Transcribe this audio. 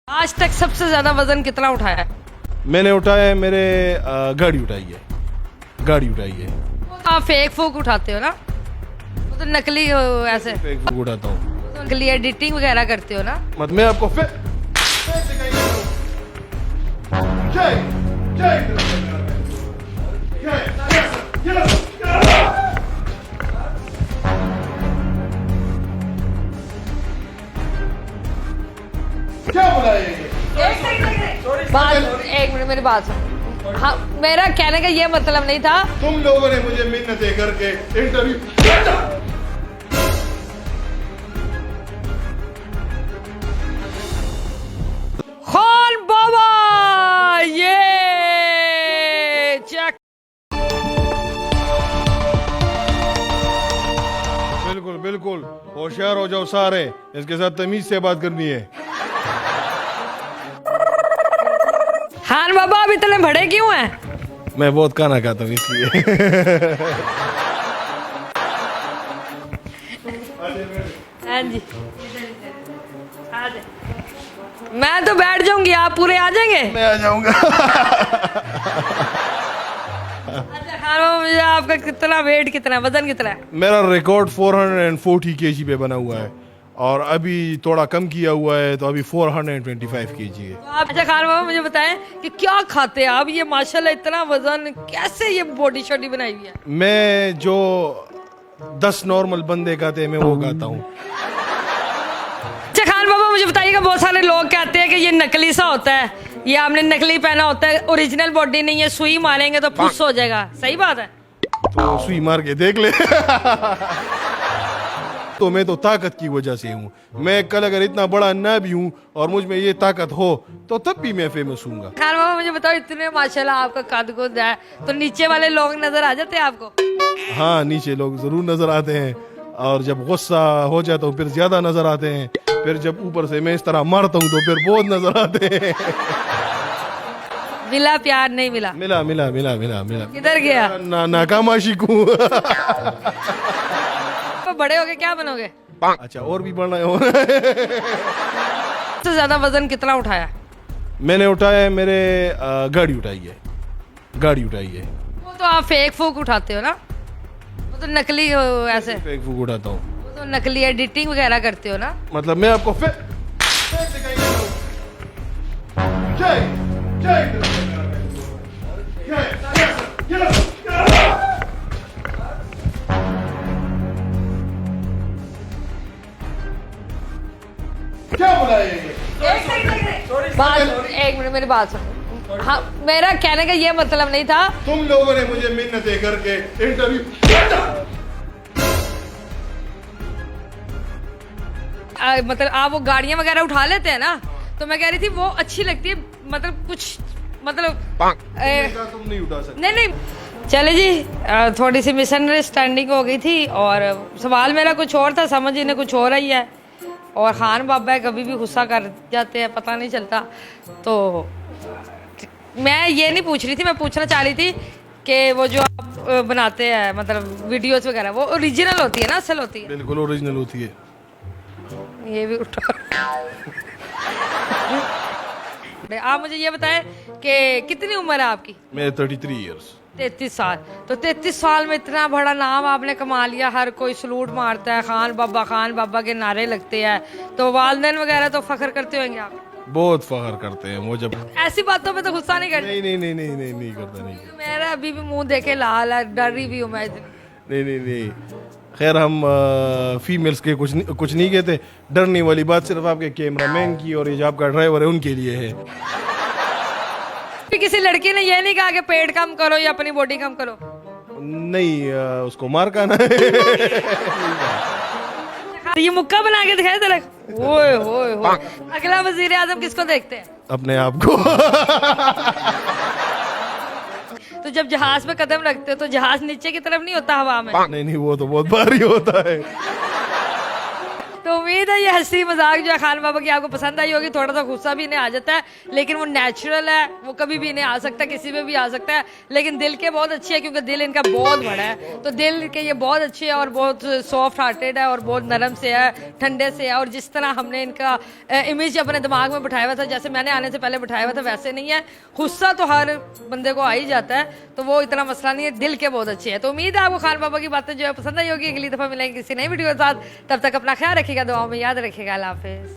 आज तक सबसे ज्यादा वजन कितना उठाया है? मैंने उठाया है, मेरे गाड़ी उठाई है, गाड़ी उठाई है। आप फेक फूक उठाते हो ना, वो तो नकली हो ऐसे। फेक फूक उठाता हूँ, तो नकली एडिटिंग वगैरह करते हो ना। मत मैं आपको क्या बोला ये? एक मिनट मेरी बात सुन। हाँ, मेरा कहने का ये मतलब नहीं था। तुम लोगों ने मुझे मिन्नतें करके इंटरव्यू खान बाबा ये चेक। बिल्कुल बिल्कुल होशियार हो जाओ सारे, इसके साथ तमीज से बात करनी है। खान बाबा अब इतने बड़े क्यों हैं? मैं बहुत खाना खाता हूँ इसलिए। हाँ जी, मैं तो बैठ जाऊंगी, आप पूरे आ जाएंगे। मैं आ जाऊंगा। अच्छा खान बाबा, मुझे आपका कितना वेट, कितना वजन कितना है? मेरा रिकॉर्ड 440 केजी पे बना हुआ है और अभी थोड़ा कम किया हुआ है, तो अभी 425 केजी है। आप अच्छा खान बाबा मुझे बताएं कि क्या खाते हैं आप? ये माशाल्लाह इतना वजन, कैसे ये बॉडी शॉडी बनाई हुई है? मैं जो 10 नॉर्मल बंदे खाते हैं मैं वो खाता हूँ। अच्छा खान बाबा मुझे बताइएगा, बहुत सारे लोग कहते हैं कि ये नकली सा होता है, ये आपने नकली पहना होता है, ओरिजिनल बॉडी नहीं है, सुई मारेंगे तो पुश हो जाएगा, सही बात है? तो सुई मार के देख ले। तो मैं तो ताकत की वजह से हूँ। मैं कल अगर इतना बड़ा ना भी हूँ और मुझ में ये ताकत हो तो तब भी मैं फेमस हूँगा। खान बाबा मुझे बताओ, इतने माशाल्लाह आपका कद कुद है, तो नीचे वाले लोग नजर आ जाते हैं आपको? हाँ, नीचे लोग जरूर नजर आते हैं, और जब गुस्सा हो जाता हूँ फिर ज्यादा नजर आते हैं, फिर जब ऊपर से मैं इस तरह मारता हूँ तो फिर बहुत नजर आते हैं। मिला प्यार नहीं मिला? मिला मिला मिला मिला मिला। किधर गया? नाकाम आशिक हूँ। तो बड़े होके क्या बनोगे? अच्छा, और भी बढ़ना है। सबसे ज्यादा वजन कितना उठाया? मैंने उठाया है, मेरे गाड़ी उठाई है, गाड़ी उठाई है। वो तो आप फेक फूक उठाते हो ना, वो तो नकली हो ऐसे। फेक फूक उठाता हूँ, वो तो नकली एडिटिंग वगैरह करते हो ना। मतलब मैं आपको क्या बोला ये? एक मिनट मेरी बात सुन। हाँ, मेरा कहने का ये मतलब नहीं था। तुम लोगों ने मुझे मिन्नतें करके इंटरव्यू मतलब आप वो गाड़ियां वगैरह उठा लेते हैं ना, तो मैं कह रही थी वो अच्छी लगती है, मतलब कुछ मतलब तुम नहीं उठा सकते। नहीं नहीं चले जी, थोड़ी सी मिसअंडरस्टैंडिंग हो गई थी और सवाल मेरा कुछ और था, समझ इन्हें कुछ और ही है, और खान बाबा है कभी भी गुस्सा कर जाते हैं, पता नहीं चलता। तो मैं ये नहीं पूछ रही थी, मैं पूछना चाह रही थी कि वो जो आप बनाते हैं मतलब वीडियोस वगैरह, वो ओरिजिनल होती है ना, असल होती है? बिल्कुल ओरिजिनल होती है। ये भी उठा। आप मुझे ये बताएं कि कितनी उम्र है आपकी? मेरे 33 इयर्स। 33 साल। तो 33 साल में इतना बड़ा नाम आपने कमा लिया, हर कोई सलूट मारता है, खान बाबा के नारे लगते हैं, तो वालदैन वगैरह तो फख्र करते होंगे आप? बहुत फख्र करते हैं वो। जब ऐसी बातों पे तो गुस्सा नहीं करते? नहीं नहीं नहीं नहीं नहीं नहीं करता, नहीं करता। मेरा अभी भी मुंह देखे लाल है, डर रही भी हूँ मैं इतनी। नहीं नहीं नहीं, खैर हम फीमेल्स के कुछ नहीं कहते। डरने वाली बात सिर्फ आपके कैमरामैन की और ये जो आपका ड्राइवर है उनके लिए है। किसी लड़की ने ये नहीं कहा कि पेट कम करो या अपनी बॉडी कम करो? नहीं, उसको मार खाना है। ये मुक्का बना के दिखाए तेरे। ओए होए होए। अगला वजीर आजम किसको देखते हैं? अपने आप को। तो जब जहाज पे कदम रखते हो तो जहाज नीचे की तरफ नहीं होता हवा में? नहीं नहीं, वो तो बहुत भारी होता है। तो उम्मीद है ये हंसी मजाक जो है खान बाबा की आपको पसंद आई होगी। थोड़ा सा गुस्सा भी इन्हें आ जाता है, लेकिन वो नेचुरल है, वो कभी भी इन्हें आ सकता है, किसी पे भी आ सकता है, लेकिन दिल के बहुत अच्छे है, क्योंकि दिल इनका बहुत बड़ा है। तो दिल के ये बहुत अच्छे है और बहुत सॉफ्ट हार्टेड है और बहुत नरम से है, ठंडे से है। और जिस तरह हमने इनका इमेज अपने दिमाग में बिठाया हुआ था, जैसे मैंने आने से पहले बिठाया हुआ था, वैसे नहीं है। गुस्सा तो हर बंदे को आ ही जाता है, तो वो इतना मसला नहीं है, दिल के बहुत अच्छे है। तो उम्मीद है आपको खान बाबा की बातें जो है पसंद आई होगी। अगली दफा मिलेंगे किसी नई वीडियो के साथ, तब तक अपना ख्याल रखिएगा, दुआओं में याद रखिएगा। अल्लाह हाफिज।